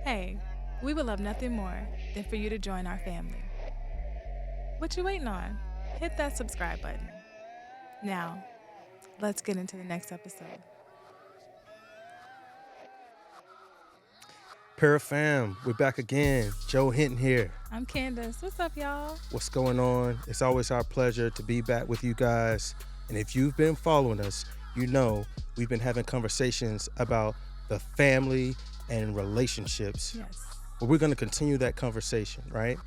Hey, we would love nothing more than for you to join our family. What you waiting on? Hit that subscribe button. Now, let's get into the next episode. Parafam, we're back again. Joe Hinton here. I'm Candace. What's up, y'all? What's going on? It's always our pleasure to be back with you guys. And if you've been following us, you know we've been having conversations about the family and relationships. Yes. But we're going to continue that conversation, right?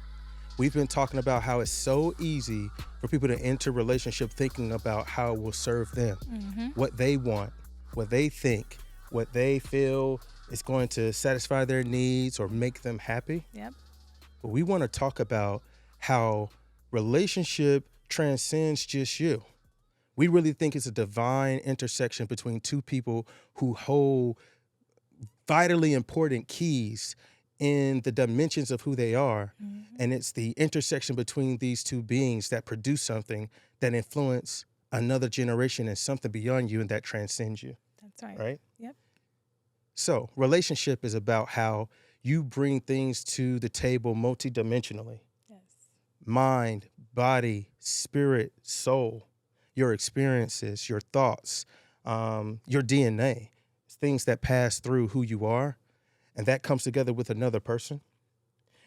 We've been talking about how it's so easy for people to enter relationship thinking about how it will serve them, what they want, what they think, what they feel is going to satisfy their needs or make them happy. Yep. But we want to talk about how relationship transcends just you. We really think it's a divine intersection between two people who hold vitally important keys in the dimensions of who they are. And it's the intersection between these two beings that produce something that influence another generation and something beyond you and that transcends you, That's right. right? Yep. So relationship is about how you bring things to the table multidimensionally. Yes. Mind, body, spirit, soul, your experiences, your thoughts, your DNA, things that pass through who you are, and that comes together with another person.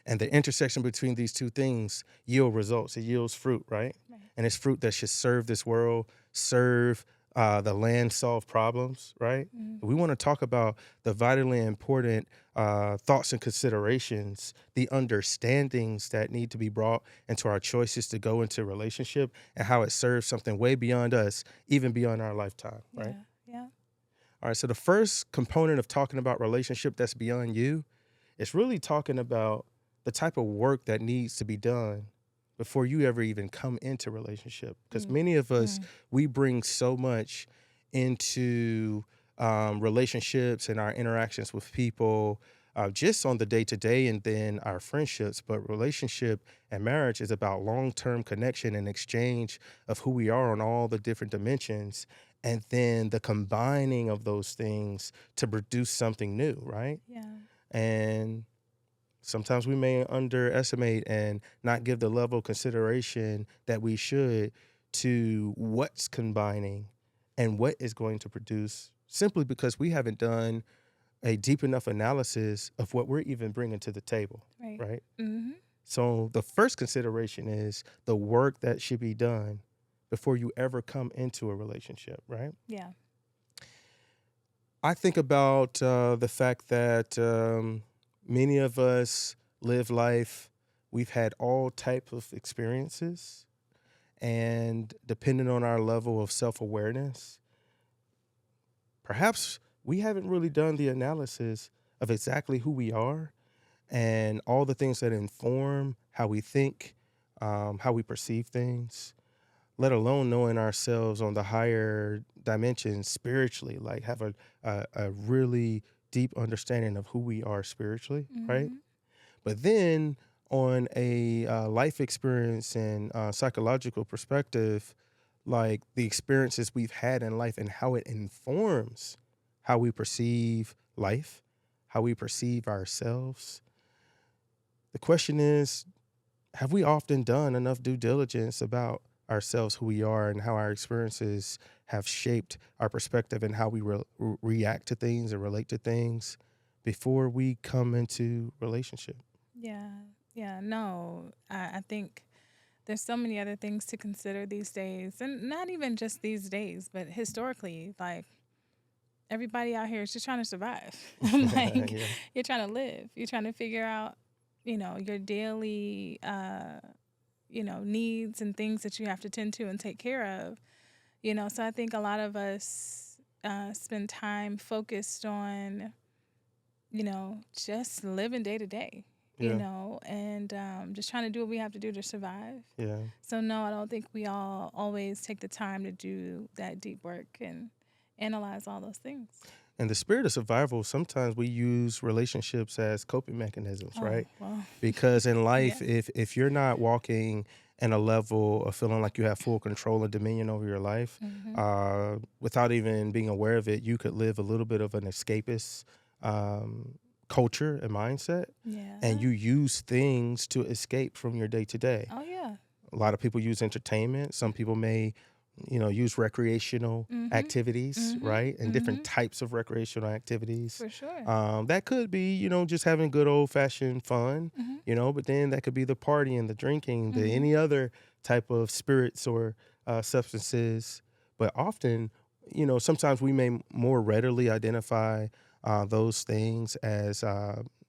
And the intersection between these two things yield results. It yields fruit, right? And it's fruit that should serve this world, serve the land, solve problems, right? We want to talk about the vitally important thoughts and considerations, the understandings that need to be brought into our choices to go into a relationship and how it serves something way beyond us, even beyond our lifetime, right? Yeah. All right, so the first component of talking about relationship that's beyond you is really talking about the type of work that needs to be done before you ever even come into relationship. Because many of us, we bring so much into relationships and our interactions with people just on the day-to-day and then our friendships. But relationship and marriage is about long-term connection and exchange of who we are on all the different dimensions. And then the combining of those things to produce something new, right? Yeah. And sometimes we may underestimate and not give the level of consideration that we should to what's combining and what is going to produce simply because we haven't done a deep enough analysis of what we're even bringing to the table, right? Mm-hmm. So the first consideration is the work that should be done before you ever come into a relationship, right? Yeah. I think about the fact that many of us live life, we've had all type of experiences, and depending on our level of self-awareness, perhaps we haven't really done the analysis of exactly who we are and all the things that inform how we think, how we perceive things, let alone knowing ourselves on the higher dimensions spiritually, like have a really deep understanding of who we are spiritually, right? But then on a life experience and psychological perspective, like the experiences we've had in life and how it informs how we perceive life, how we perceive ourselves. The question is, have we often done enough due diligence about ourselves, who we are, and how our experiences have shaped our perspective and how we react to things and relate to things before we come into relationship? Yeah. Yeah. No, I think there's so many other things to consider these days. And not even just these days, but historically, like everybody out here is just trying to survive. Like Yeah. you're trying to live. You're trying to figure out, your daily needs and things that you have to tend to and take care of. So I think a lot of us spend time focused on, just living day to day. Yeah. And just trying to do what we have to do to survive. Yeah. So no, I don't think we all always take the time to do that deep work and analyze all those things. In the spirit of survival, sometimes we use relationships as coping mechanisms, right? Well, Because in life, yeah. if you're not walking in a level of feeling like you have full control and dominion over your life, without even being aware of it, you could live a little bit of an escapist culture and mindset, and Yeah. you use things to escape from your day to day. Oh yeah. A lot of people use entertainment. Some people may, use recreational Mhm. activities, Mhm. right? And different Mhm. types of recreational activities. For sure. That could be, just having good old fashioned fun, Mhm. but then that could be the partying, the drinking, the Mhm. any other type of spirits or substances. But often, sometimes we may more readily identify those things as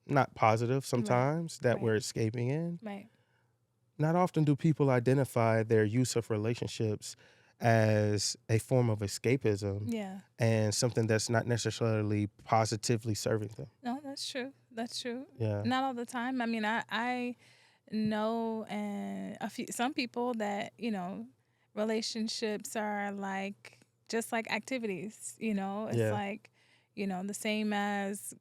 not positive Right. sometimes that Right. we're escaping in. Right. Not often do people identify their use of relationships as a form of escapism Yeah. and something that's not necessarily positively serving them. No, that's true. That's true. Yeah. Not all the time. I mean, I know and a few some people that, relationships are like just like activities, It's Yeah. like, the same as,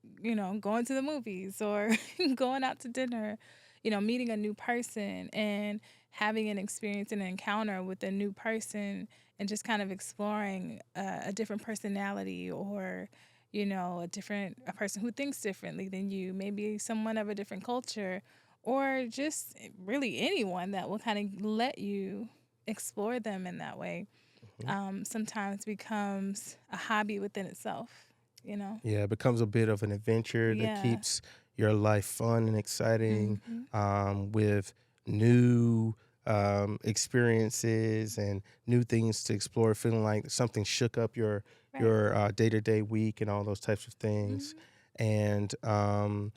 going to the movies or going out to dinner, meeting a new person and having an experience and an encounter with a new person and just kind of exploring a different personality or a person who thinks differently than you, maybe someone of a different culture, or just really anyone that will kind of let you explore them in that way, Mhm. sometimes becomes a hobby within itself, you know? Yeah. It becomes a bit of an adventure that Yeah. keeps your life fun and exciting Mm-hmm. with new experiences and new things to explore, feeling like something shook up your Right. your day to day week and all those types of things. Mm-hmm. And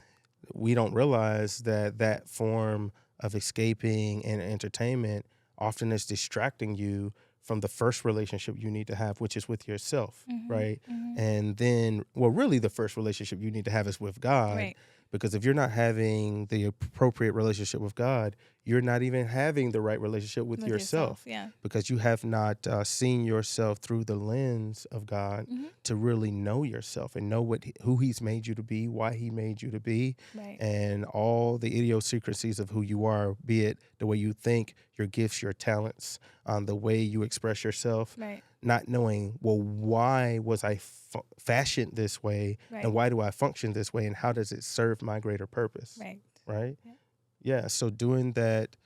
we don't realize that that form of escaping and entertainment often is distracting you from the first relationship you need to have, which is with yourself, Mm-hmm. right? Mm-hmm. And then, well, really, the first relationship you need to have is with God. Right. Because if you're not having the appropriate relationship with God, you're not even having the right relationship with With yourself. yourself Yeah. because you have not seen yourself through the lens of God Mm-hmm. to really know yourself and know who He's made you to be, why He made you to be, Right. and all the idiosyncrasies of who you are, be it the way you think, your gifts, your talents, the way you express yourself, Right. not knowing, well, why was I fashioned this way and Right. why do I function this way and how does it serve my greater purpose, Right. right? Yeah. Yeah, so doing that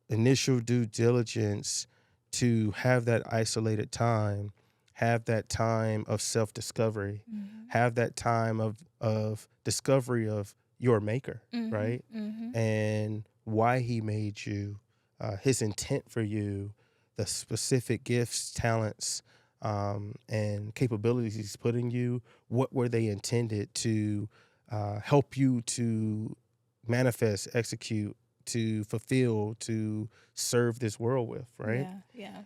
initial due diligence to have that isolated time, have that time of self-discovery, Mm-hmm. have that time of discovery of your maker, Mm-hmm. right? Mm-hmm. And why he made you, his intent for you, the specific gifts, talents, and capabilities he's put in you. What were they intended to help you to manifest, execute, to fulfill, to serve this world with, right? Yeah. Yeah.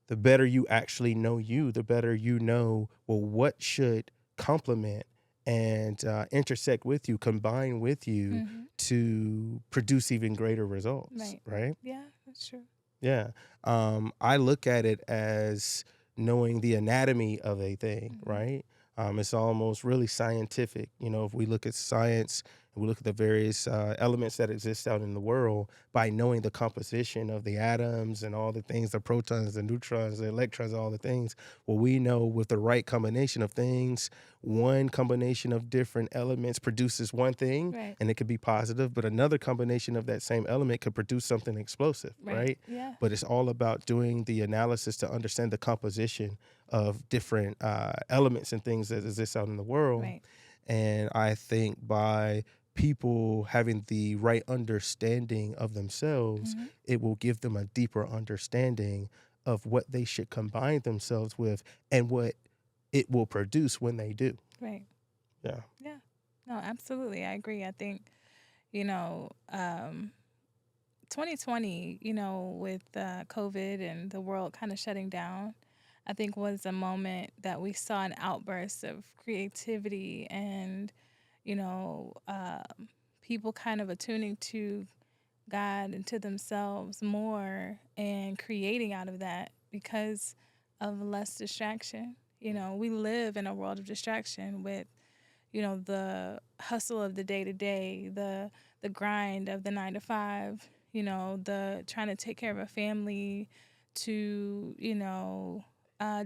The better you actually know you, the better you know, well, what should complement and intersect with you, combine with you Mm-hmm. to produce even greater results, Right. right? Yeah. That's true. Yeah. I look at it as knowing the anatomy of a thing, Mm-hmm. right? It's almost really scientific. If we look at science and we look at the various elements that exist out in the world, by knowing the composition of the atoms and all the things, the protons, the neutrons, the electrons, all the things, well, we know with the right combination of things, one combination of different elements produces one thing Right. and it could be positive, but another combination of that same element could produce something explosive, Right. right? Yeah. But it's all about doing the analysis to understand the composition of different elements and things that exist out in the world. Right. And I think by people having the right understanding of themselves, Mm-hmm. it will give them a deeper understanding of what they should combine themselves with and what it will produce when they do. Right. Yeah. Yeah. No, absolutely. I agree. I think, you know, um, 2020, with COVID and the world kind of shutting down, I think was a moment that we saw an outburst of creativity and, you know, um, people kind of attuning to God and to themselves more and creating out of that because of less distraction. We live in a world of distraction with the hustle of the day to day, the grind of the 9 to 5, the trying to take care of a family, to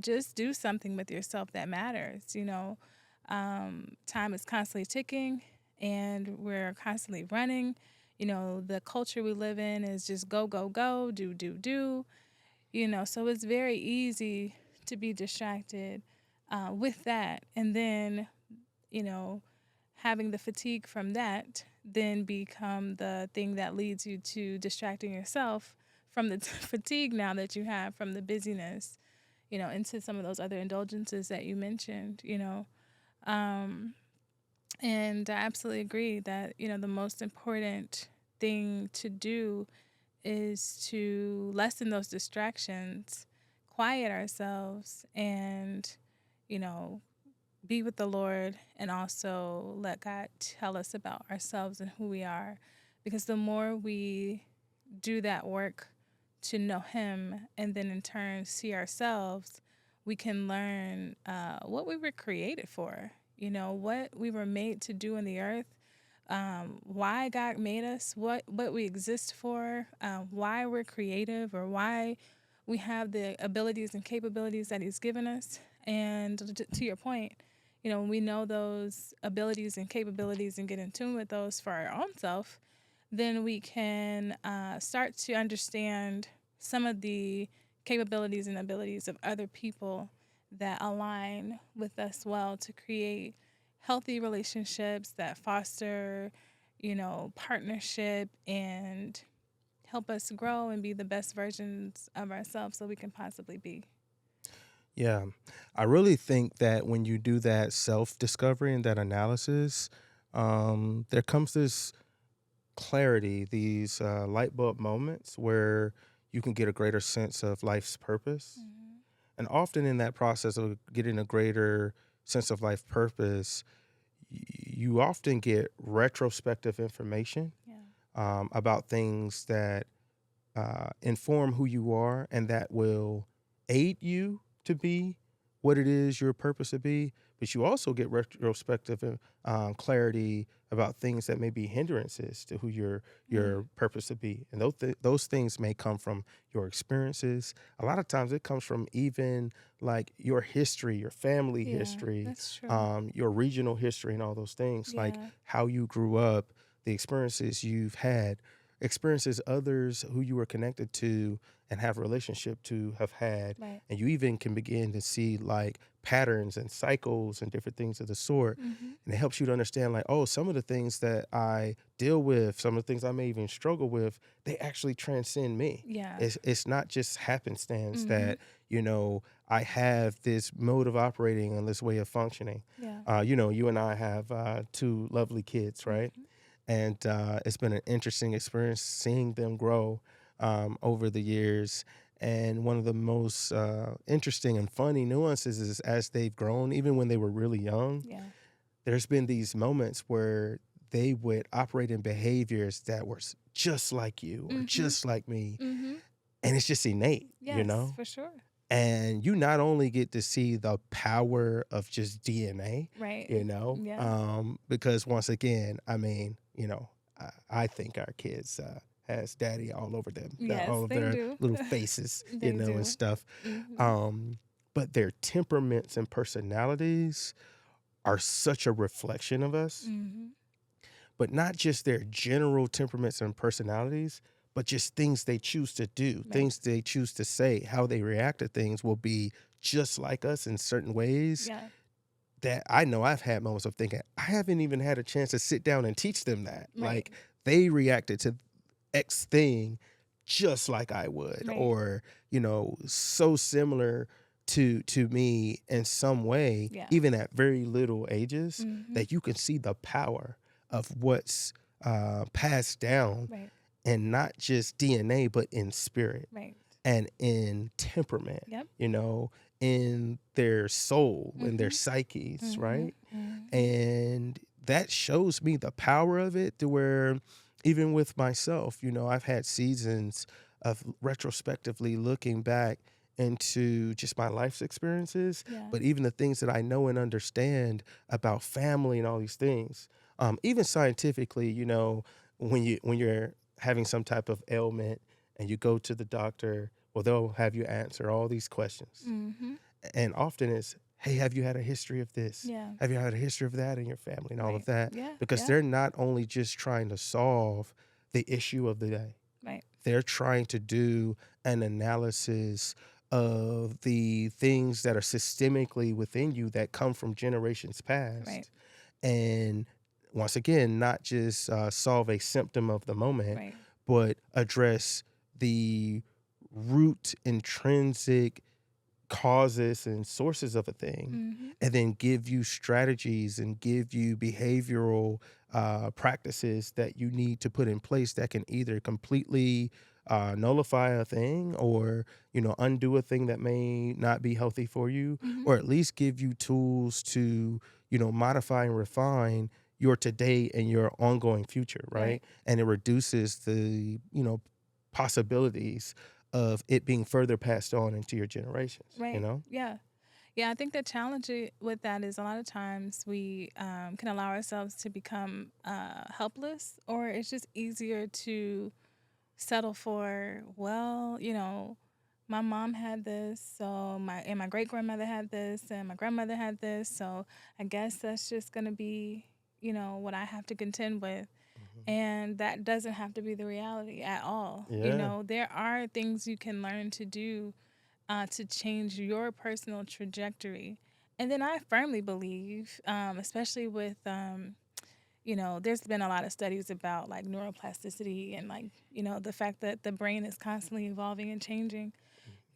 just do something with yourself that matters. Time is constantly ticking, and we're constantly running. The culture we live in is just go, go, go, do, do, do. So it's very easy to be distracted with that. And then, you know, having the fatigue from that then become the thing that leads you to distracting yourself from the fatigue now that you have from the busyness, into some of those other indulgences that you mentioned. Um, and I absolutely agree that, the most important thing to do is to lessen those distractions, quiet ourselves, and, you know, be with the Lord, and also let God tell us about ourselves and who we are. Because the more we do that work to know Him and then in turn see ourselves, we can learn what we were created for, what we were made to do in the earth, why God made us, what we exist for, why we're creative, or why we have the abilities and capabilities that He's given us. And to your point, when we know those abilities and capabilities and get in tune with those for our own self, then we can start to understand some of the capabilities and abilities of other people that align with us well to create healthy relationships that foster, partnership and help us grow and be the best versions of ourselves so we can possibly be. Yeah. I really think that when you do that self discovery and that analysis, there comes this clarity, these light bulb moments where you can get a greater sense of life's purpose. Mm-hmm. And often in that process of getting a greater sense of life purpose, you often get retrospective information Yeah. about things that inform who you are and that will aid you to be what it is your purpose to be. But you also get retrospective clarity about things that may be hindrances to who Mm. your purpose to be, and those things may come from your experiences. A lot of times, it comes from even like your history, your family Yeah, history, that's true. your regional history, and all those things, like Yeah. how you grew up, the experiences you've had, experiences others who you were connected to and have a relationship to have had. Right. And you even can begin to see like patterns and cycles and different things of the sort. Mm-hmm. And it helps you to understand, like, oh, some of the things that I deal with, some of the things I may even struggle with, they actually transcend me. Yeah. It's not just happenstance Mm-hmm. that, I have this mode of operating and this way of functioning. Yeah. You and I have two lovely kids, right? Mm-hmm. And it's been an interesting experience seeing them grow over the years. And one of the most interesting and funny nuances is as they've grown, even when they were really young, Yeah. there's been these moments where they would operate in behaviors that were just like you or Mm-hmm. just like me. Mm-hmm. And it's just innate, Yes, for sure. And you not only get to see the power of just DNA, Right. Yeah. because once again, I mean, I think our kids has daddy all over them, Yes, all of they their do. little faces, They and do. stuff. Mm-hmm. Um, but their temperaments and personalities are such a reflection of us, Mm-hmm. but not just their general temperaments and personalities, but just things they choose to do, Right. things they choose to say, how they react to things will be just like us in certain ways Yeah. that I know I've had moments of thinking, I haven't even had a chance to sit down and teach them that. Right. Like they reacted to X thing just like I would, Right. or, so similar to me in some way, Yeah. even at very little ages, Mm-hmm. that you can see the power of what's passed down, Right. and not just DNA, but in spirit Right. and in temperament, Yep. in their soul, in their Mm-hmm. psyches, Mm-hmm. right? Mm-hmm. And that shows me the power of it, to where even with myself, I've had seasons of retrospectively looking back into just my life's experiences, Yeah. but even the things that I know and understand about family and all these things. Even scientifically, when you're having some type of ailment and you go to the doctor, well, they'll have you answer all these questions. Mm-hmm. And often it's, Hey, have you had a history of this? Yeah. Have you had a history of that in your family and all of Right. that? Yeah. Because Yeah. they're not only just trying to solve the issue of the day, Right. they're trying to do an analysis of the things that are systemically within you that come from generations Right. past. And once again, not just solve a symptom of the moment, Right. but address the root intrinsic causes and sources of a thing, Mm-hmm. and then give you strategies and give you behavioral practices that you need to put in place that can either completely nullify a thing, or undo a thing that may not be healthy for you, Mm-hmm. or at least give you tools to modify and refine your today and your ongoing future, Right. right? And it reduces the possibilities of it being further passed on into your generations, you Right. know? Yeah. Yeah, I think the challenge with that is a lot of times we can allow ourselves to become helpless, or it's just easier to settle for, well, my mom had this, so my great grandmother had this, and my grandmother had this, so I guess that's just gonna be, what I have to contend with. Mhm. And that doesn't have to be the reality at all. Yeah. There are things you can learn to do to change your personal trajectory. And then I firmly believe, especially with, there's been a lot of studies about like neuroplasticity and like, the fact that the brain is constantly evolving and changing.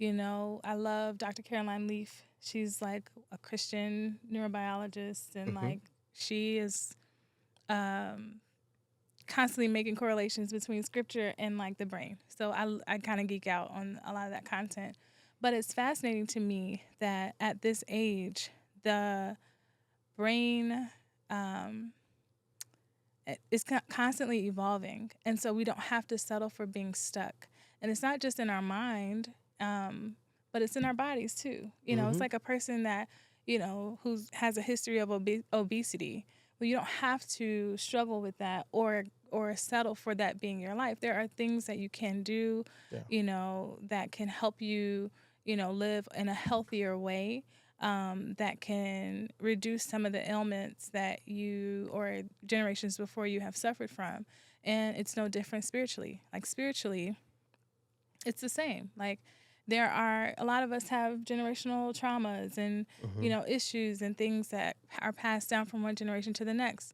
I love Dr. Caroline Leaf. She's like a Christian neurobiologist, and Hmm. like she is um, constantly making correlations between scripture and like the brain. So I kind of geek out on a lot of that content. But it's fascinating to me that at this age, the brain um, is constantly evolving. And so we don't have to settle for being stuck. And it's not just in our mind, but it's in our bodies too. It's Hmm. like a person that, who has a history of obesity. Well, you don't have to struggle with that or settle for that being your life. There are things that you can do, Yeah. that can help you, live in a healthier way, that can reduce some of the ailments that you or generations before you have suffered from. And it's no different spiritually. Like, spiritually, it's the same. Like, there are a lot of us have generational traumas and Hmm. issues and things that are passed down from one generation to the next.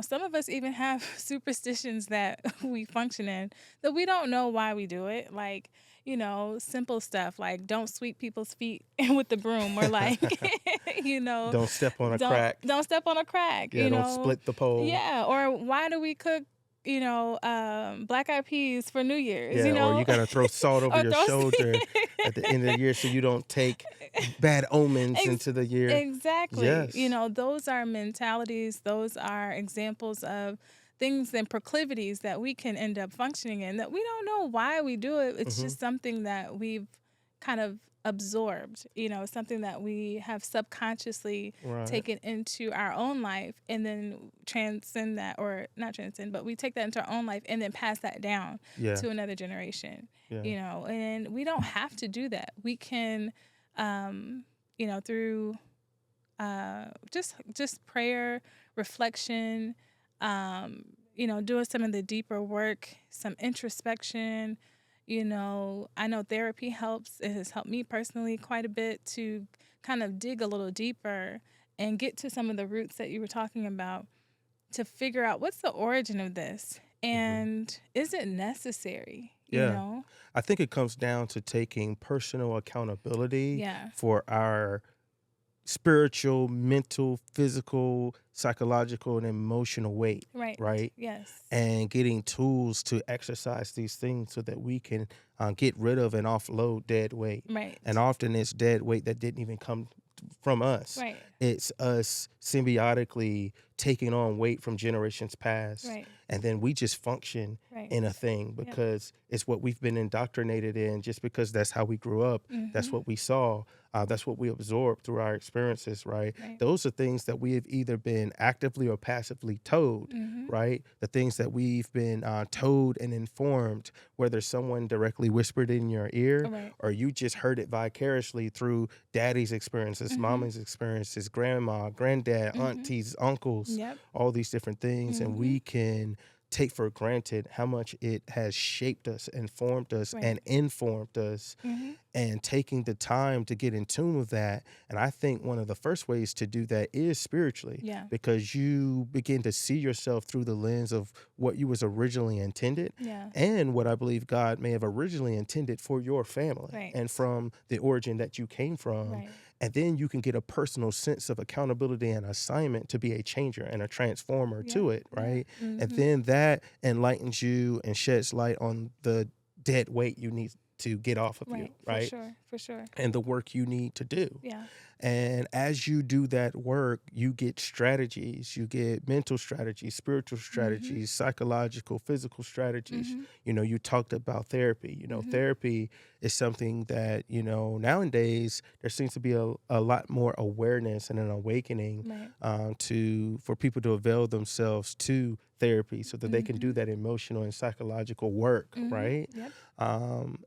Some of us even have superstitions that we function in that we don't know why we do it. Like, simple stuff like don't sweep people's feet with the broom, or like you know Don't step on a don't crack. don't step on a crack. Yeah, don't split the pole. Yeah, or why do we cook black eyed peas for New Year's, Yeah, or you gotta throw salt over or your throw shoulder at the end of the year so you don't take bad omens Ex- into the year. exactly. Yes. Those are mentalities, those are examples of things and proclivities that we can end up functioning in that we don't know why we do it. It's Hmm. just something that we've kind of absorbed, something that we have subconsciously Right. taken into our own life and then transcend that, or not transcend, but we take that into our own life and then pass that down Yeah. to another generation, Yeah. and we don't have to do that. We can, through just prayer, reflection, doing some of the deeper work, some introspection. I know therapy helps. It has helped me personally quite a bit to kind of dig a little deeper and get to some of the roots that you were talking about, to figure out what's the origin of this Hmm. and is it necessary, Yeah. I think it comes down to taking personal accountability Yeah. for our spiritual, mental, physical, psychological, and emotional weight, Right. right? Yes. And getting tools to exercise these things so that we can get rid of and offload dead weight. And Right. often it's dead weight that didn't even come from us. Right. It's us symbiotically taking on weight from generations past. Right. And then we just function Right. in a thing Yep. because it's what we've been indoctrinated in, just because that's how we grew up. That's Mhm. what we saw. That's what we absorbed through our experiences, right? Right. Those are things that we have either been actively or passively told, Mhm. right? The things that we've been told and informed, whether someone directly whispered in your ear Right. or you just heard it vicariously through daddy's experiences, Mhm. mama's experiences, grandma, granddad, Mhm. aunties, uncles, Yep. all these different things. And Mhm. we can take for granted how much it has shaped us and formed us Right. and informed us, Mhm. and taking the time to get in tune with that. And I think one of the first ways to do that is spiritually, Yeah. because you begin to see yourself through the lens of what you was originally intended Yeah. and what I believe God may have originally intended for your family Right. and from the origin that you came from. Right. And then you can get a personal sense of accountability and assignment to be a changer and a transformer Yep. to it, Yeah. right? And Mhm. then that enlightens you and sheds light on the dead weight you need to get off of you, Right. For right? sure. For sure. And the work you need to do. Yeah. And as you do that work, you get strategies, you get mental strategies, spiritual Mhm. strategies, psychological, physical strategies. Mhm. You talked about therapy. Mhm. Therapy is something that, nowadays there seems to be a lot more awareness and an awakening Right. for people to avail themselves to therapy so that they can do Mhm. that emotional and psychological work, Mhm. right? Yep.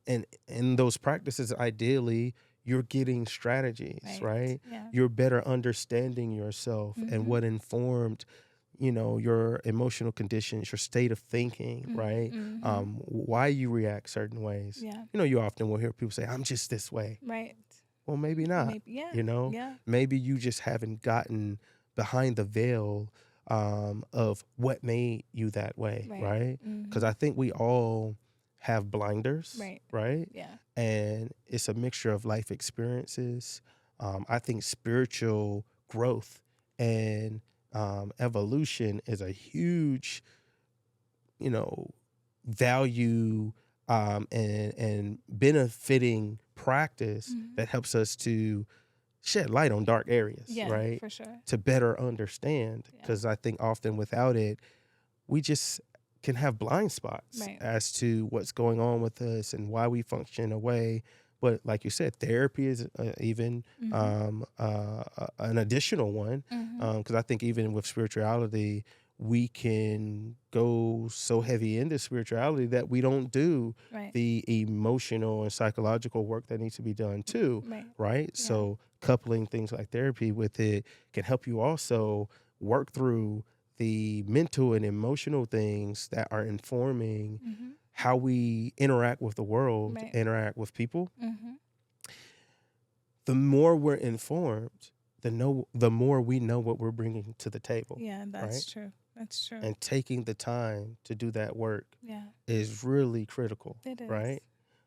And in those practices, ideally, you're getting strategies, Right. right? Yeah. You're better understanding yourself and Mhm. what informed, your emotional conditions, your state of thinking, right? Mhm. Why you react certain ways. Yeah. You often will hear people say, I'm just this way. Right. Well, maybe not, Maybe. Yeah. you know? Yeah. Maybe you just haven't gotten behind the veil of what made you that way, Right. right? Because Mhm. I think we all have blinders, Right. right? Yeah. And it's a mixture of life experiences. I think spiritual growth and evolution is a huge, you know, value and benefiting practice Mhm. that helps us to shed light on dark areas, Yeah. right? For sure. To better understand. Yeah. Because I think often without it, we just can have blind spots Right. as to what's going on with us and why we function in a way. But like you said, therapy is even Mhm. an additional one, Mhm. because I think even with spirituality, we can go so heavy into spirituality that we don't do Right. the emotional and psychological work that needs to be done too, Right. right? Yeah. So coupling things like therapy with it can help you also work through the mental and emotional things that are informing Mhm. how we interact with the world, Right. interact with people. Mhm. The more we're informed, the more we know what we're bringing to the table, Yeah. right? That's true. That's true. And taking the time to do that work Yeah. is really critical, It is. right?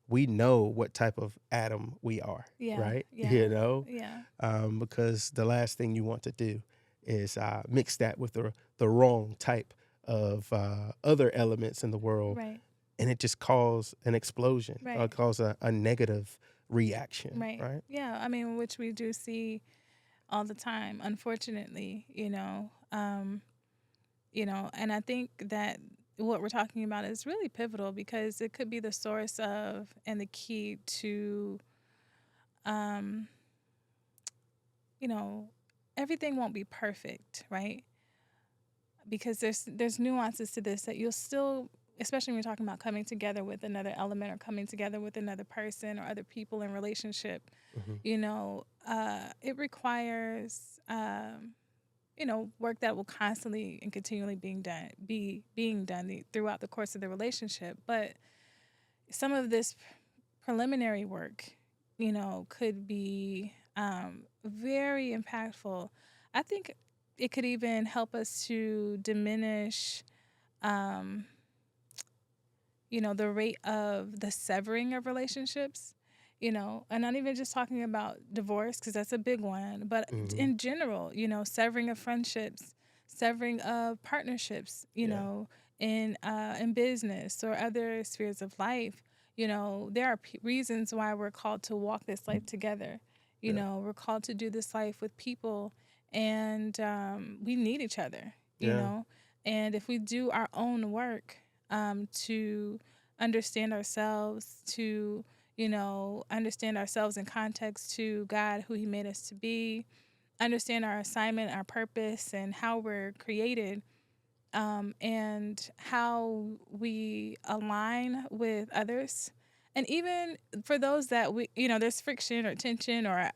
We know what type of atom we are, Yeah. right? Yeah. Yeah. Because the last thing you want to do is mix that with the wrong type of other elements in the world, Right. and it just cause an explosion, Right. cause a negative reaction, Right. right? Yeah. I mean, which we do see all the time, unfortunately, and I think that what we're talking about is really pivotal because it could be the source of and the key to, um, you know, everything won't be perfect, right? Because there's nuances to this that you'll still, especially when you're talking about coming together with another element or coming together with another person or other people in relationship, Hmm. it requires work that will constantly and continually being done throughout the course of the relationship. But some of this preliminary work, could be very impactful. I think it could even help us to diminish, um, the rate of the severing of relationships, and not even just talking about divorce, because that's a big one, but Hmm. in general, severing of friendships, severing of partnerships, Yeah. in business or other spheres of life. There are reasons why we're called to walk this life together. Yeah. We're called to do this life with people and we need each other, you Yeah. know. And if we do our own work to understand ourselves, to understand ourselves in context to God, who He made us to be, understand our assignment, our purpose, and how we're created, and how we align with others. And even for those that there's friction or tension, or,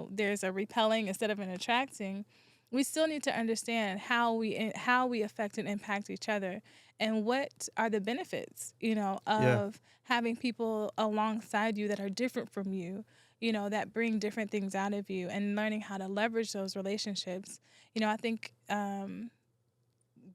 there's a repelling instead of an attracting, we still need to understand how we affect and impact each other, and what are the benefits, Yeah. of having people alongside you that are different from you, that bring different things out of you, and learning how to leverage those relationships. I think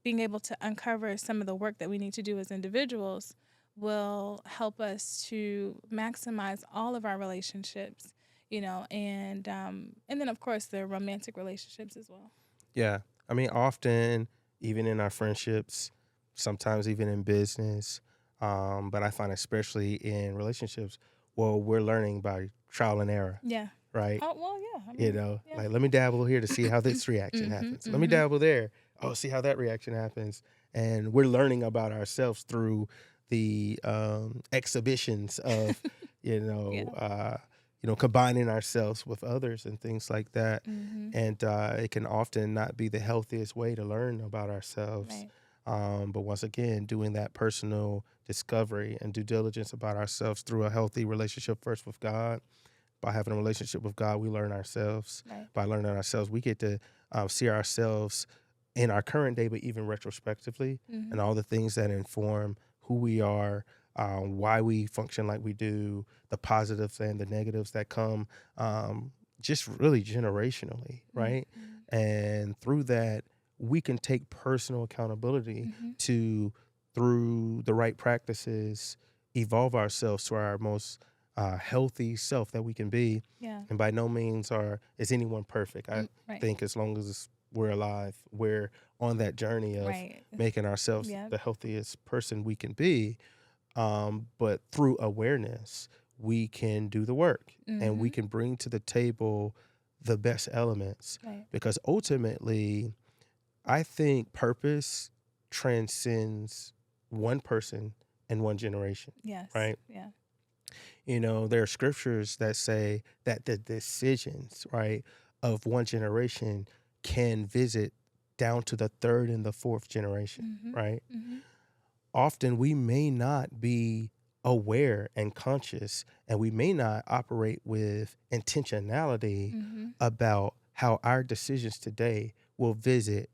being able to uncover some of the work that we need to do as individuals will help us to maximize all of our relationships, and then of course the romantic relationships as well. Yeah. I mean, often, even in our friendships, sometimes even in business, but I find especially in relationships, well, we're learning by trial and error, Yeah. right? Oh well, yeah. I mean, yeah. Like, let me dabble here to see how this reaction Mhm. happens. Let me Mhm. dabble there. Oh, see how that reaction happens. And we're learning about ourselves through the exhibitions of, you know, Yeah. uh, combining ourselves with others and things like that. Mhm. And it can often not be the healthiest way to learn about ourselves. Right. But once again, doing that personal discovery and due diligence about ourselves through a healthy relationship first with God. By having a relationship with God, we learn ourselves. Right. By learning ourselves, we get to see ourselves in our current day, but even retrospectively, and Mhm. all the things that inform who we are, why we function like we do, the positives and the negatives that come, just really generationally, right? Mhm. And through that, we can take personal accountability Mhm. to, through the right practices, evolve ourselves to our most healthy self that we can be. Yeah. And by no means is anyone perfect. I Right. think as long as we're alive, we're on that journey of Right. making ourselves Yeah. the healthiest person we can be. But through awareness, we can do the work and we Mhm. can bring to the table the best elements, Right. because ultimately, I think purpose transcends one person and one generation, Yes. right? Yeah. There are scriptures that say that the decisions, right, of one generation can visit down to the third and the fourth generation, Mhm. right? Mhm. Often we may not be aware and conscious, and we may not operate with intentionality Mhm. about how our decisions today will visit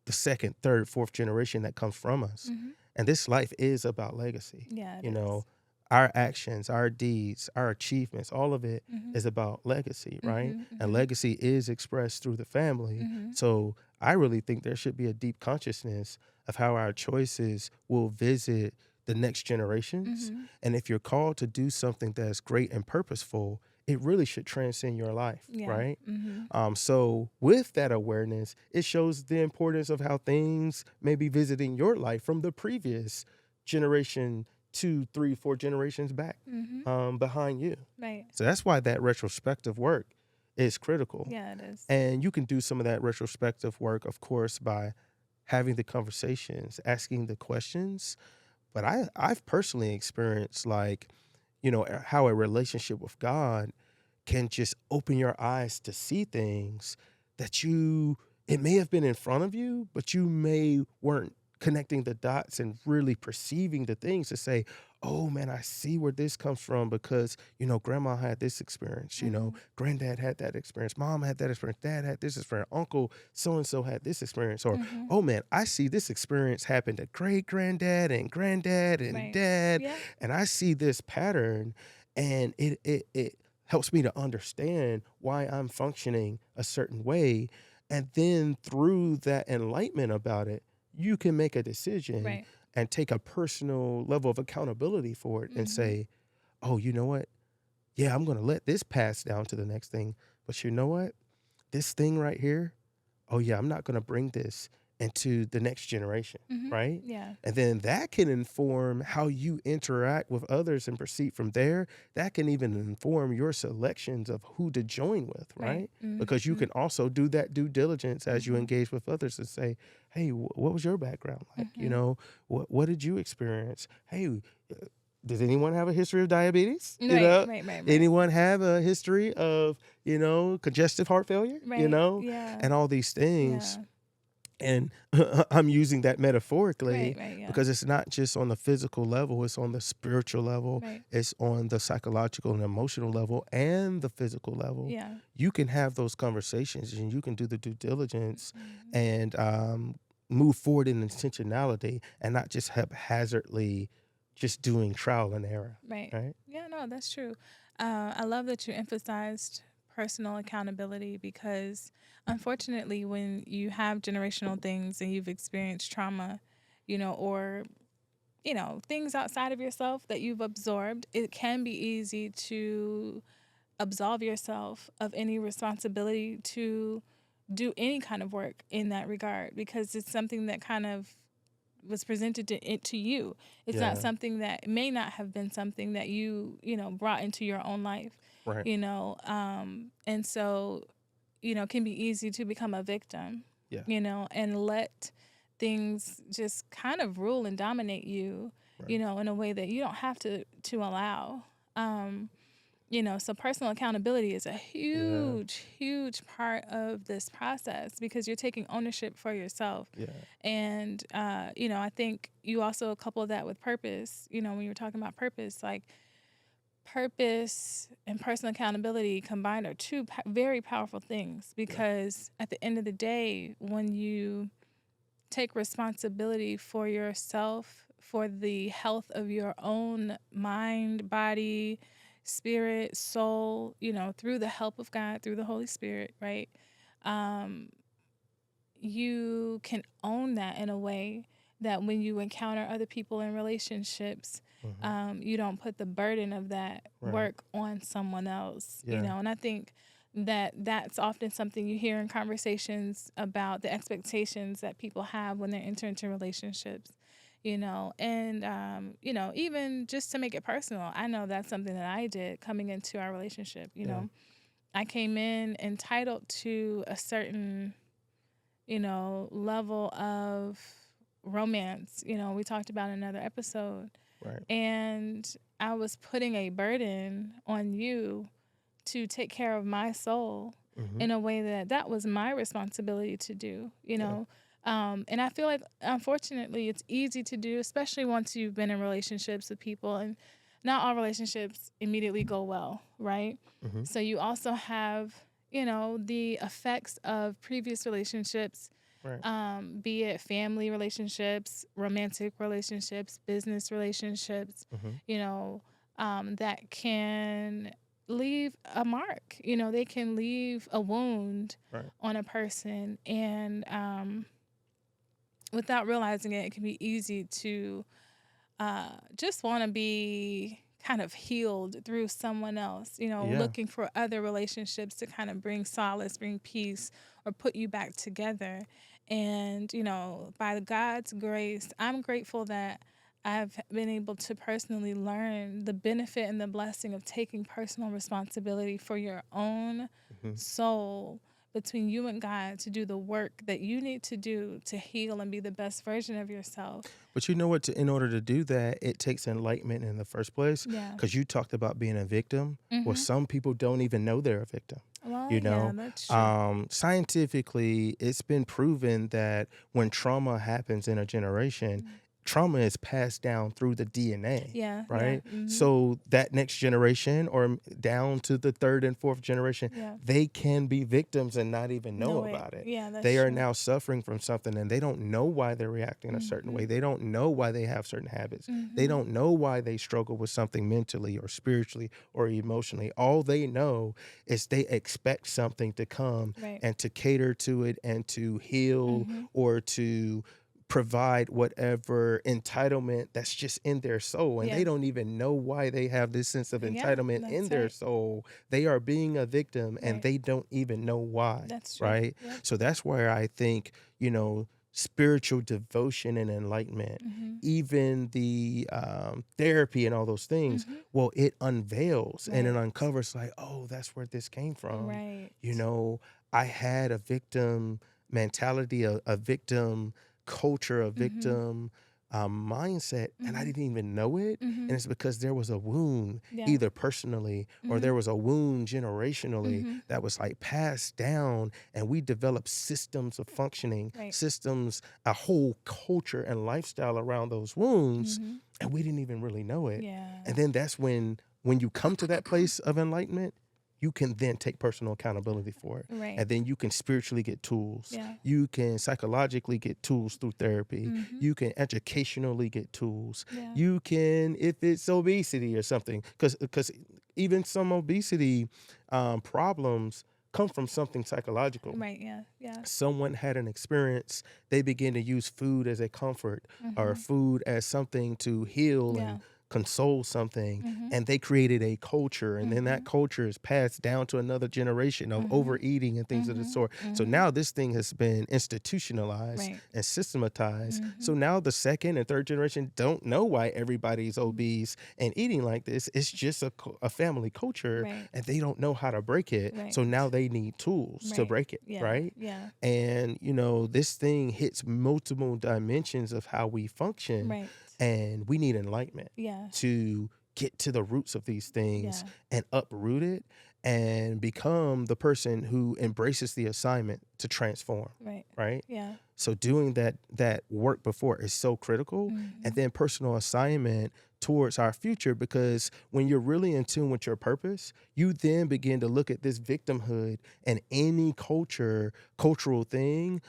the second, third, fourth generation that comes from us. Mhm. And this life is about legacy. Yeah, it You is. know, our actions, our deeds, our achievements, all of it Mhm. is about legacy, right? Mhm. And Mhm. legacy is expressed through the family. Mhm. So I really think there should be a deep consciousness of how our choices will visit the next generations. Mhm. And if you're called to do something that's great and purposeful, it really should transcend your life, Yeah. right? Mhm. So with that awareness, it shows the importance of how things may be visiting your life from the previous generation, 2, 3, 4 generations back, Mhm. behind you. Right. So that's why that retrospective work is critical. Yeah, it is. And you can do some of that retrospective work, of course, by having the conversations, asking the questions. But I've personally experienced, like, how a relationship with God can just open your eyes to see things that it may have been in front of you, but you may weren't connecting the dots and really perceiving the things to say, oh man, I see where this comes from, because grandma had this experience, Mhm. granddad had that experience, mom had that experience, dad had this experience, uncle so and so had this experience, or Mhm. oh man, I see this experience happen to great granddad and granddad and Right. dad, Yeah. and I see this pattern, and it helps me to understand why I'm functioning a certain way. And then through that enlightenment about it, you can make a decision Right. and take a personal level of accountability for it and Mhm. say, oh, you know what? Yeah, I'm going to let this pass down to the next thing. But you know what? This thing right here, oh, yeah, I'm not going to bring this into the next generation, Mhm. right? Yeah. And then that can inform how you interact with others and proceed from there. That can even inform your selections of who to join with, Right. right? Because you can also do that due diligence as you Mhm. engage with others and say, "Hey, what was your background like? You Mhm. know, what did you experience? Hey, does anyone have a history of diabetes? You Right. know, Right. Right. Right. anyone have a history of, congestive heart failure? Right. Yeah. And all these things." Yeah. And I'm using that Right. metaphorically Right. Yeah. because it's not just on the physical level, it's on the spiritual level, Right. it's on the psychological and emotional level and the physical level. Yeah. You can have those conversations and you can do the due diligence Mhm. and move forward in intentionality and not just haphazardly just doing trial and error, Right. right? Yeah, no, that's true. I love that you emphasized personal accountability because unfortunately, when you have generational things and you've experienced trauma, or, things outside of yourself that you've absorbed, it can be easy to absolve yourself of any responsibility to do any kind of work in that regard because it's something that kind of was presented to you. It's not Yeah, something that may not have been something that brought into your own life, right. and so, can be easy to become a victim, Yeah, and let things just kind of rule and dominate you, right. in a way that you don't have to allow. Um, so personal accountability is a Yeah, huge, huge part of this process because you're taking ownership for yourself. yeah, And, I think you also couple that with purpose, when you're talking about purpose, like purpose and personal accountability combined are two very powerful things yeah, because at the end of the day, when you take responsibility for yourself, for the health of your own mind, body, spirit, soul, through the help of God, through the Holy Spirit, right? Um, you can own that in a way that when you encounter other people in relationships, hmm, you don't put the burden of that right. work on someone else, Yeah, and I think that that's often something you hear in conversations about the expectations that people have when they enter into relationships, and, even just to make it personal, I know that's something that I did coming into our relationship, yeah, I came in entitled to a certain level of romance, we talked about in another episode. right. And I was putting a burden on you to take care of my soul Hmm. in a way that was my responsibility to do, Yeah. And I feel like, unfortunately, it's easy to do, especially once you've been in relationships with people. And not all relationships immediately go well, right? Hmm. So you also have, the effects of previous relationships, Right. be it family relationships, romantic relationships, business relationships, Hmm. that can leave a mark. They can leave a wound Right. on a person. And without realizing it, it can be easy to just want to be kind of healed through someone else, Yeah. looking for other relationships to kind of bring solace, bring peace, or put you back together. And, by God's grace, I'm grateful that I've been able to personally learn the benefit and the blessing of taking personal responsibility for your own Hmm. soul between you and God to do the work that you need to do to heal and be the best version of yourself. But you know what? In order to do that, it takes enlightenment in the first place. Yeah. Because you talked about being a victim. Well, Mhm. some people don't even know they're a victim. Well, You yeah, know, that's true. Scientifically, it's been proven that when trauma happens in a generation, Mm. trauma is passed down through the DNA. Yeah, yeah. Right. Mhm. So that next generation or down to the third and fourth generation, Yeah. they can be victims and not even know No way. about it. Yeah, that's They are true. now suffering from something and they don't know why they're reacting a certain way. Mhm. They don't know why they have certain habits. They Mhm. don't know why they struggle with something mentally or spiritually or emotionally. All they know is they expect something to come Right. and to cater to it and to heal Mhm. or to provide whatever entitlement that's just in their soul. And they Yeah. don't even know why they have this sense of Yeah, entitlement in that's their right. soul. They are being a victim and Right. they don't even know why. That's true. Right. Yep. So that's where I think, spiritual devotion and enlightenment, Mhm. even the therapy and all those things, Mhm. well, it unveils and it Right. uncovers like, oh, that's where this came from. Right. You know, I had a victim mentality, a victim culture, a Mhm. victim mindset, and I Mhm. didn't even know it. And Mhm. it's because there was a wound, Yeah. either personally or Mhm. there was a wound generationally Mhm. that was like passed down, and we developed systems of functioning, Right. systems, a whole culture and lifestyle around those wounds, Mhm. and we didn't even really know it. Yeah. And then that's when you come to that place of enlightenment, you can then take personal accountability for it. Right. And then you can spiritually get tools. Yeah. You can psychologically get tools through therapy. Mhm. You can educationally get tools. Yeah. You can, if it's obesity or something, because even some obesity problems come from something psychological. Right. Yeah. Yeah. Someone had an experience, they begin to use food as a comfort or Mhm. food as something to heal and Yeah. console something, Mhm. and they created a culture, and then that Mhm. culture is passed down to another generation of Mhm. overeating and things of the Mhm. sort. So Mhm. now this thing has been institutionalized Right. and systematized. So Mhm. now the second and third generation don't know why everybody's obese and eating like this. It's just a family culture, Right. and they don't know how to break it. So Right. now they need tools to Right. break it, Yeah. right? Yeah. And, this thing hits multiple dimensions of how we function, Right. and we need enlightenment Yeah. to get to the roots of these things Yeah. and uproot it and become the person who embraces the assignment to transform, Right. right? Yeah. So doing that work before is so critical, and Mhm. then personal assignment towards our future, because when you're really in tune with your purpose, you then begin to look at this victimhood and any cultural thing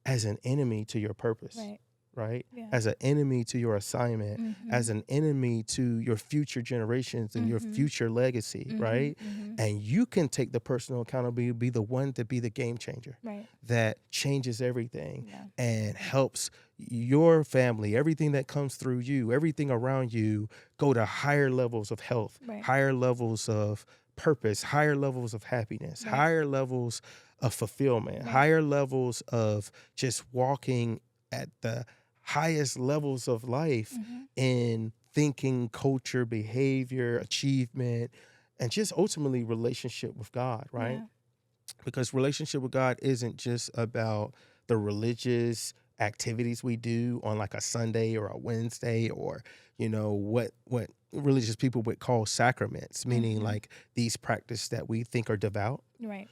as an enemy to your purpose, Right. right? Yeah. As an enemy to your assignment, as Mhm. an enemy to your future generations and your Mhm. future legacy, Mhm. right? Mhm. And you can take the personal accountability, be the one to be the game changer Right. that changes everything Yeah. and helps your family, everything that comes through you, everything around you, go to higher levels of health, Right. higher levels of purpose, higher levels of happiness, Right. higher levels of fulfillment, Right. higher levels of just walking at the highest levels of life Mhm. in thinking, culture, behavior, achievement, and just ultimately relationship with God, right? Yeah. Because relationship with God isn't just about the religious activities we do on like a Sunday or a Wednesday, or what religious people would call sacraments, meaning Mhm. like these practices that we think are devout. Right.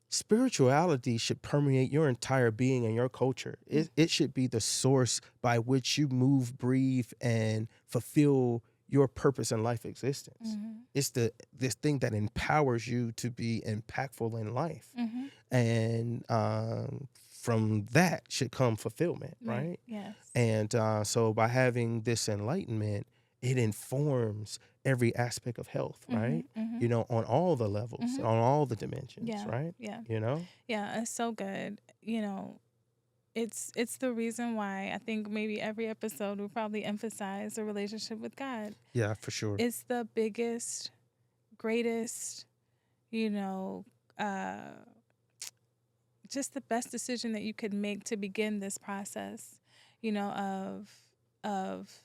Spirituality should permeate your entire being and your culture. Mm. It should be the source by which you move, breathe, and fulfill your purpose in life existence. Mhm. It's this thing that empowers you to be impactful in life. Mhm. And from that should come fulfillment, Right. right? Yes. And so by having this enlightenment, it informs every aspect of health, right? Mhm. Mhm. On all the levels, Mhm. on all the dimensions, Yeah. right? Yeah. You know? Yeah. It's so good. It's the reason why I think maybe every episode will probably emphasize a relationship with God. Yeah, for sure. It's the biggest, greatest, you know, uh, just the best decision that you could make to begin this process, of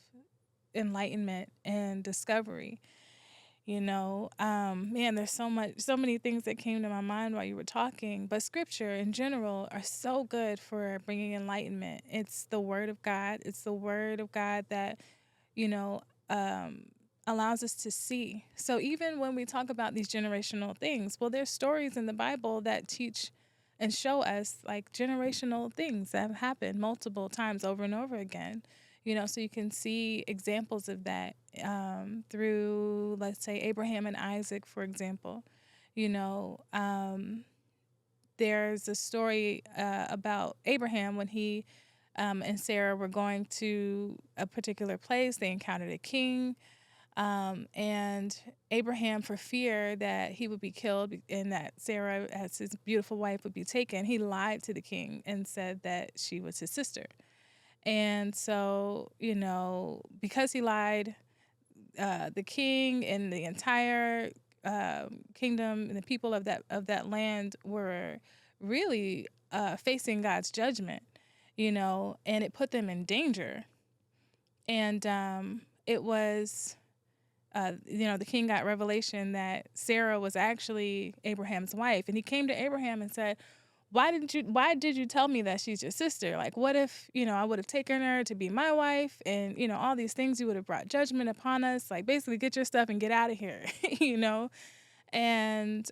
enlightenment and discovery. Man, there's so many things that came to my mind while you were talking, but scripture in general are so good for bringing enlightenment. It's the word of God. It's the word of God that, you know, um, allows us to see. So even when we talk about these generational things, well, there's stories in the Bible that teach and show us like generational things that have happened multiple times over and over again. So you can see examples of that through, let's say, Abraham and Isaac, for example. You know, there's a story about Abraham when he and Sarah were going to a particular place. They encountered a king. And Abraham, for fear that he would be killed and that Sarah, as his beautiful wife, would be taken, he lied to the king and said that she was his sister. And so, because he lied, the king and the entire kingdom and the people of that land were really facing God's judgment. and it put them in danger. And it was, the king got revelation that Sarah was actually Abraham's wife. And he came to Abraham and said, why did you tell me that she's your sister? Like, what if, I would have taken her to be my wife and, all these things, you would have brought judgment upon us. Like, basically, get your stuff and get out of here, And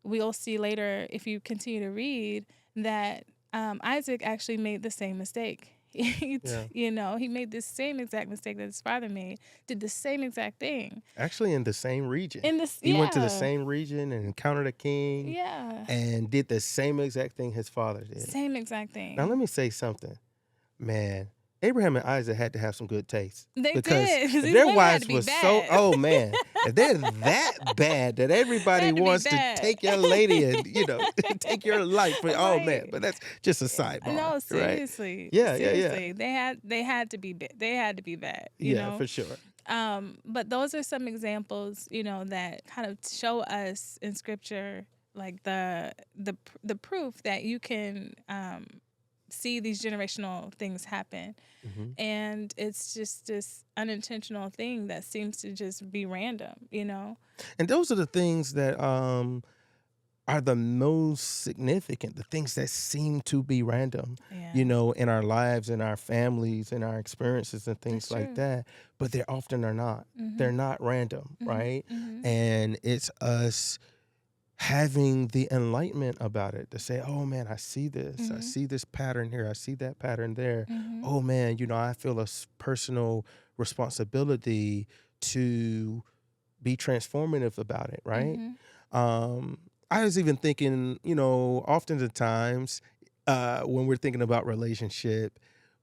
we'll see later, if you continue to read, that Isaac actually made the same mistake. Yeah. He made the same exact mistake that his father made, did the same exact thing. Actually, in the same region. In this, He went to the yeah, same region and encountered a king yeah, and did the same exact thing his father did. same exact Now, let thing. me say something. Man, Abraham and Isaac had to have some good taste. They Because did, because if these their women had to wives be was so, bad. oh man, if they're that bad that They everybody had to be wants to bad. take your lady and, take your life, oh man, Right. but that's just a sidebar, No, right? seriously, Yeah, yeah, yeah. seriously. They had to be they had to be bad, Yeah, for sure. But those are some examples, that kind of show us in scripture, like the proof that you can see these generational things happen. hmm And it's just this unintentional thing that seems to just be random. And those are the things that are the most significant, the things that seem to be random, Yeah, in our lives, in our families, in our experiences and that's things like true. that, but they often are not. They're Mhm. not random, Mhm. right? Mhm. And it's us having the enlightenment about it to say, oh man, I see this. I Mhm. see this pattern here. I see that pattern there. Mhm. Oh man, I feel a personal responsibility to be transformative about it, right? Mhm. Um, I was even thinking, oftentimes when we're thinking about relationship,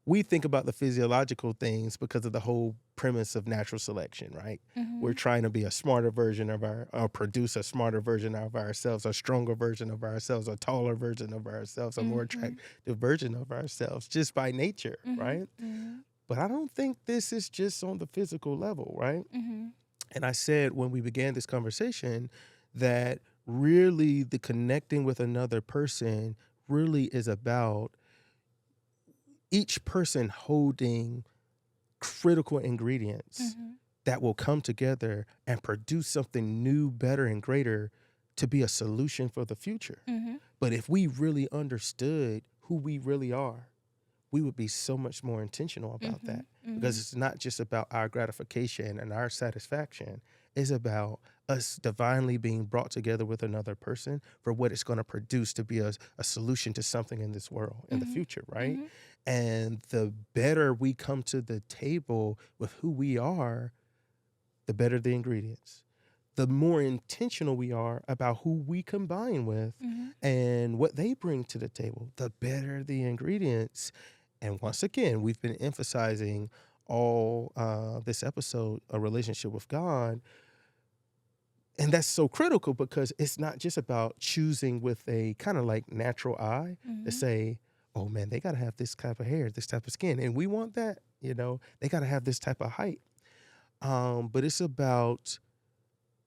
we think about the physiological things because of the whole premise of natural selection, right? We're Mhm. trying to be a smarter version of or produce a smarter version of ourselves, a stronger version of ourselves, a taller version of ourselves, a more Mhm. attractive version of ourselves, just by nature, Mhm. right? Mhm. But I don't think this is just on the physical level, right? Mhm. And I said when we began this conversation that really the connecting with another person really is about each person holding critical ingredients Mhm. that will come together and produce something new, better, and greater to be a solution for the future. Mhm. But if we really understood who we really are, we would be so much more intentional about that Mhm. because Mhm. it's not just about our gratification and our satisfaction. It's about us divinely being brought together with another person for what it's going to produce to be a solution to something in this world in the Mhm. future, right? Mhm. And the better we come to the table with who we are, the better the ingredients. The more intentional we are about who we combine with Mhm. and what they bring to the table, the better the ingredients. And once again, we've been emphasizing all this episode a relationship with God. And that's so critical because it's not just about choosing with a kind of like natural eye to Mhm. say, oh man, they got to have this type of hair, this type of skin. And we want that, they got to have this type of height. But it's about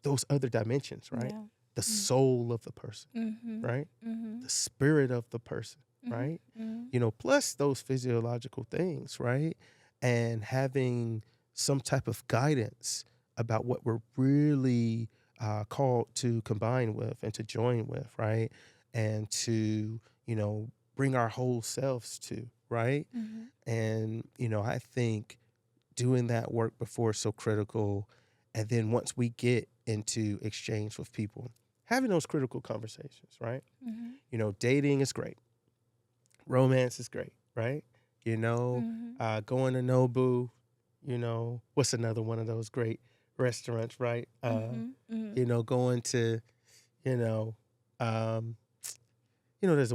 those other dimensions, right? Yeah. The Mm. soul of the person, Mhm. right? Mhm. The spirit of the person, Mhm. right? Mhm. Plus those physiological things, right? And having some type of guidance about what we're really called to combine with and to join with, right? And to, bring our whole selves to, right? Mhm. And, I think doing that work before is so critical. And then once we get into exchange with people, having those critical conversations, right? Mhm. Dating is great. Romance is great, right? You know, Mhm. going to Nobu, what's another one of those great restaurants, right? Mhm. Mhm. Going to, you know, um, there's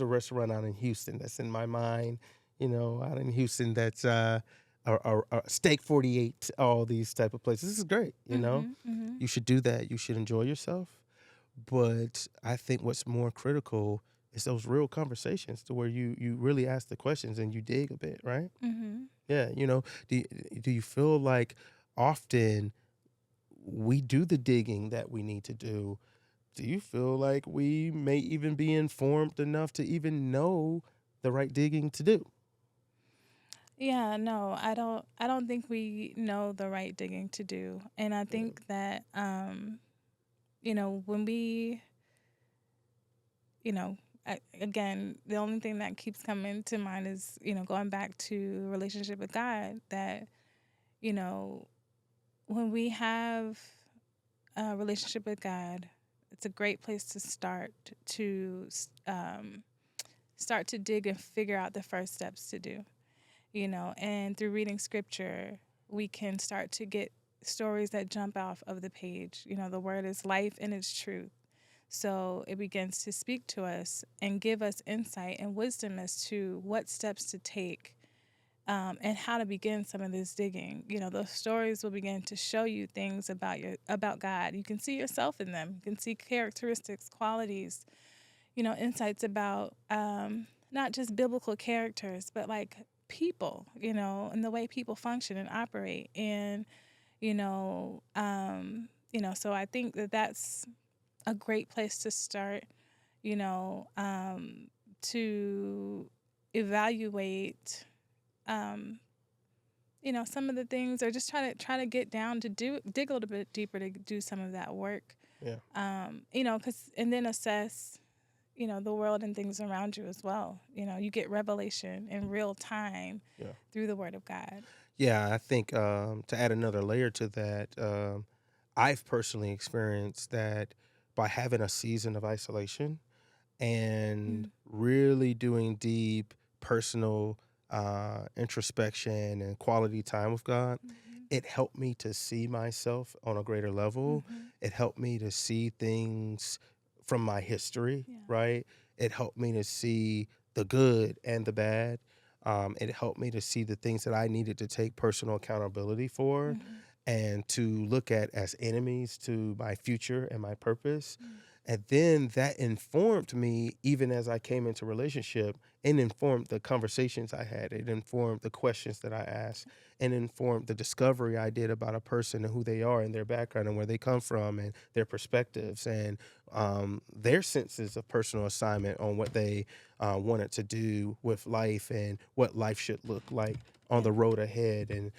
a restaurant out in Houston that's in my mind. Out in Houston that's Steak 48, all these type of places. This is great. Mhm. Mhm. You should do that. You should enjoy yourself. But I think what's more critical is those real conversations to where you really ask the questions and you dig a bit, right? Mhm. Yeah. Do you feel like often we do the digging that we need to do? Do you feel like we may even be informed enough to even know the right digging to do. Yeah, no, I don't think we know the right digging to do. And I Yeah. think that when we, you know, again, the only thing that keeps coming to mind is, going back to relationship with God, that, you know, when we have a relationship with God, it's a great place to start to dig and figure out the first steps to do. And through reading scripture, we can start to get stories that jump off of the page. The word is life and it's truth. So it begins to speak to us and give us insight and wisdom as to what steps to take, and how to begin some of this digging. Those stories will begin to show you things about God. You can see yourself in them. You can see characteristics, qualities, insights about, not just biblical characters, but like people, and the way people function and operate. And, so I think that that's a great place to start, to evaluate, um, some of the things, or just try to get down to dig a little bit deeper to do some of that work. Yeah. And then assess, the world and things around you as well. You get revelation in real time Yeah. through the Word of God. Yeah, I think to add another layer to that, I've personally experienced that by having a season of isolation and Mm. really doing deep personal introspection and quality time with God, Mhm. it helped me to see myself on a greater level. Mhm. It helped me to see things from my history, Yeah. right? It helped me to see the good and the bad. It helped me to see the things that I needed to take personal accountability for Mhm. and to look at as enemies to my future and my purpose. Mm. And then that informed me even as I came into relationship and informed the conversations I had. It informed the questions that I asked and informed the discovery I did about a person and who they are and their background and where they come from and their perspectives and their senses of personal assignment on what they wanted to do with life and what life should look like on Yeah. the road ahead and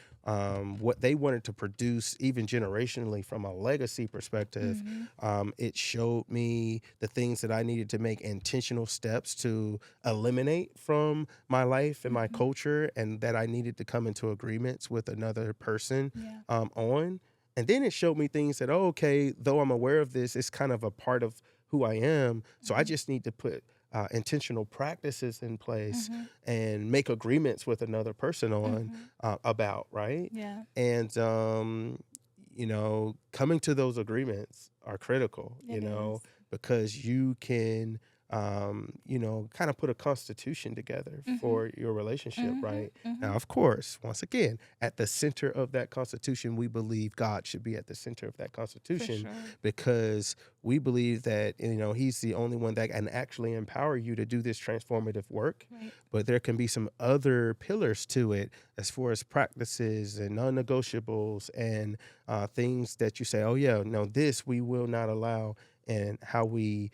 what they wanted to produce, even generationally from a legacy perspective. Mhm. It showed me the things that I needed to make intentional steps to eliminate from my life and my Mhm. culture, and that I needed to come into agreements with another person Yeah. on. And then it showed me things that, oh, okay, though I'm aware of this, it's kind of a part of who I am. So I Mhm. just need to put intentional practices in place Mhm. and make agreements with another person on Mhm. about, right? Yeah. And, coming to those agreements are critical, It is. because you can, kind of put a constitution together Mhm. for your relationship, Mhm. right? Now, Mhm. of course, once again, at the center of that constitution, we believe God should be at the center of that For constitution sure. because we believe that, He's the only one that can actually empower you to do this transformative work. Right. But there can be some other pillars to it as far as practices and non-negotiables and things that you say, oh yeah, no, this we will not allow, and how we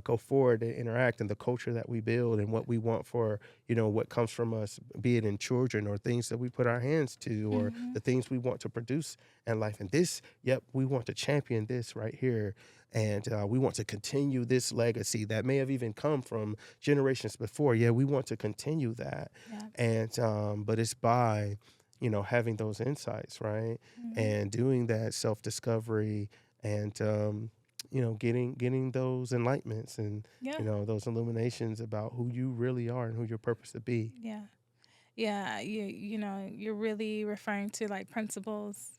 go forward and interact and the culture that we build and what we want for, what comes from us, be it in children or things that we put our hands to or Mhm. the things we want to produce in life. And this, yep, we want to champion this right here. And we want to continue this legacy that may have even come from generations before. Yeah, we want to continue that. Yeah. And, but it's by, having those insights, right? Mhm. And doing that self discovery and, getting those enlightenments and, Yeah. those illuminations about who you really are and who your purpose to be. Yeah. Yeah. You're really referring to like principles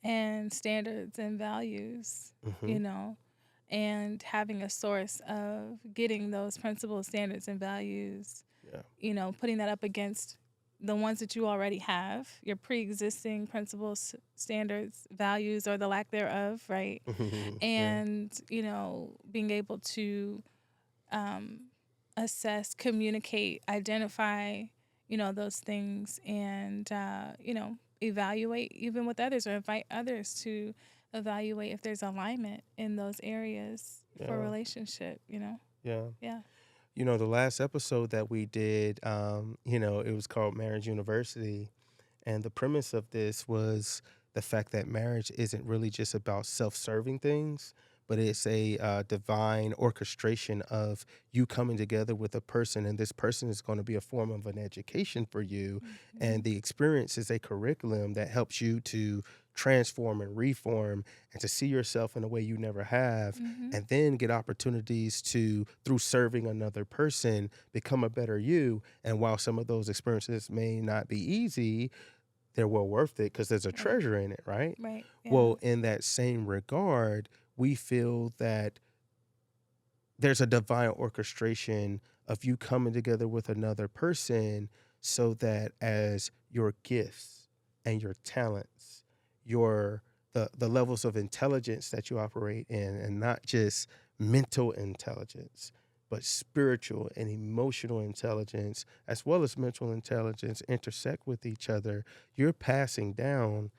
and standards and values, Hmm. you know, and having a source of getting those principles, standards, and values, Yeah. putting that up against the ones that you already have, your pre existing principles, standards, values, or the lack thereof, right? Yeah. And, being able to um, assess, communicate, identify, those things, and, evaluate even with others, or invite others to evaluate if there's alignment in those areas for Yeah. relationship. Yeah. Yeah. The last episode that we did, it was called Marriage University. And the premise of this was the fact that marriage isn't really just about self serving things, but it's a divine orchestration of you coming together with a person. And this person is going to be a form of an education for you. Mhm. And the experience is a curriculum that helps you to transform and reform and to see yourself in a way you never have. Mhm. And then get opportunities to, through serving another person, become a better you. And while some of those experiences may not be easy, they're well worth it because there's a Right. treasure in it, right? Right. Yeah. Well, in that same regard, we feel that there's a divine orchestration of you coming together with another person so that as your gifts and your talents, your the levels of intelligence that you operate in, and not just mental intelligence, but spiritual and emotional intelligence, as well as mental intelligence, intersect with each other. You're passing down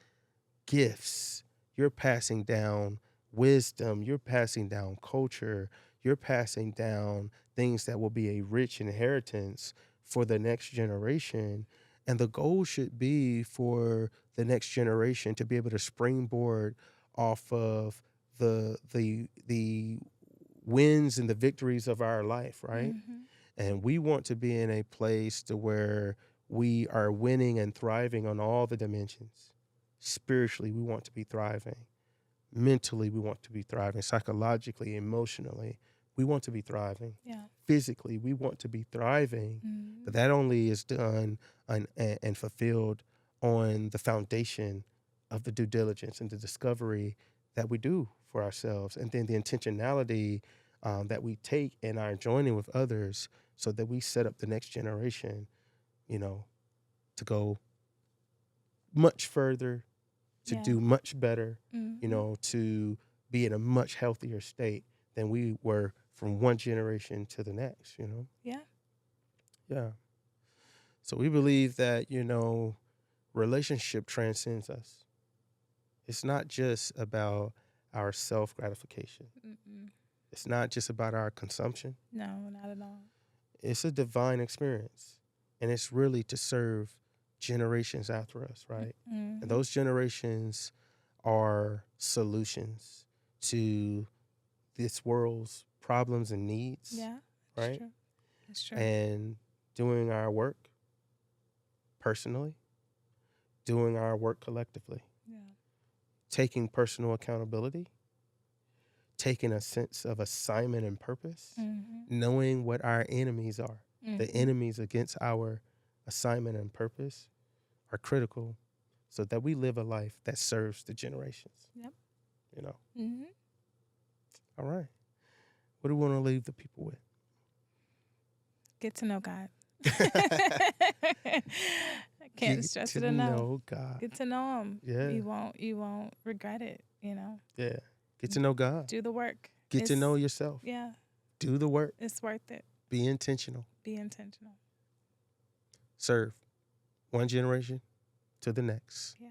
gifts. You're passing down wisdom. You're passing down culture. You're passing down things that will be a rich inheritance for the next generation. And the goal should be for the next generation to be able to springboard off of the wins and the victories of our life, right? Mhm. And we want to be in a place to where we are winning and thriving on all the dimensions. Spiritually, we want to be thriving. Mentally, we want to be thriving. Psychologically, emotionally, we want to be thriving. Yeah. Physically, we want to be thriving. But Mhm. that only is done and fulfilled on the foundation of the due diligence and the discovery that we do for ourselves. And then the intentionality that we take in our joining with others so that we set up the next generation, you know, to go much further, to Yeah. do much better, Mhm. to be in a much healthier state than we were from one generation to the next. Yeah. Yeah. So we believe that, relationship transcends us. It's not just about our self gratification, Mm-mm. it's not just about our consumption. No, not at all. It's a divine experience. And it's really to serve generations after us, right? And Mhm. those generations are solutions to this world's problems and needs, Yeah. It's right? true. It's true. And doing our work personally, doing our work collectively, Yeah. taking personal accountability, taking a sense of assignment and purpose, Mhm. knowing what our enemies are. The Mhm. enemies against our assignment and purpose are critical so that we live a life that serves the generations, Yep. you know. Mhm. All right. What do we want to leave the people with? Get to know God. I can't Get stress to it enough. know God. Get to know Him. Yeah. You won't regret it. Yeah. Get to know God. Do the work. Get to It's know yourself. yeah. Do the work. It's worth it. Be intentional. Be intentional. Serve one generation to the next Yeah.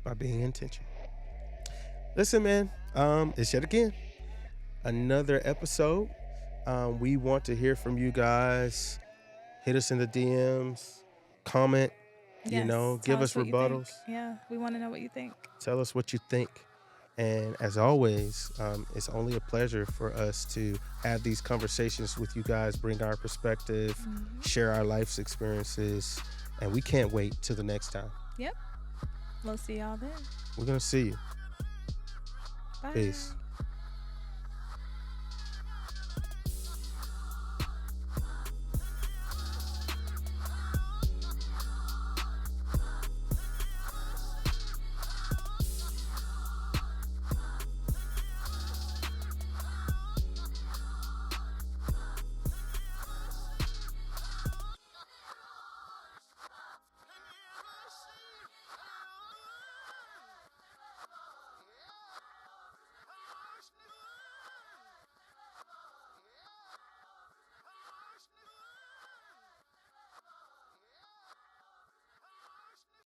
by being intentional. Listen, man, it's yet again another episode. We want to hear from you guys. Hit us in the DMs, comment, Yes. give Tell us what you think. rebuttals. Yeah. We want to know what you think. Tell us what you think. And as always, it's only a pleasure for us to have these conversations with you guys, bring our perspective, Mhm. share our life's experiences, and we can't wait till the next time. Yep. We'll see y'all then. We're going to see you. Bye. Peace.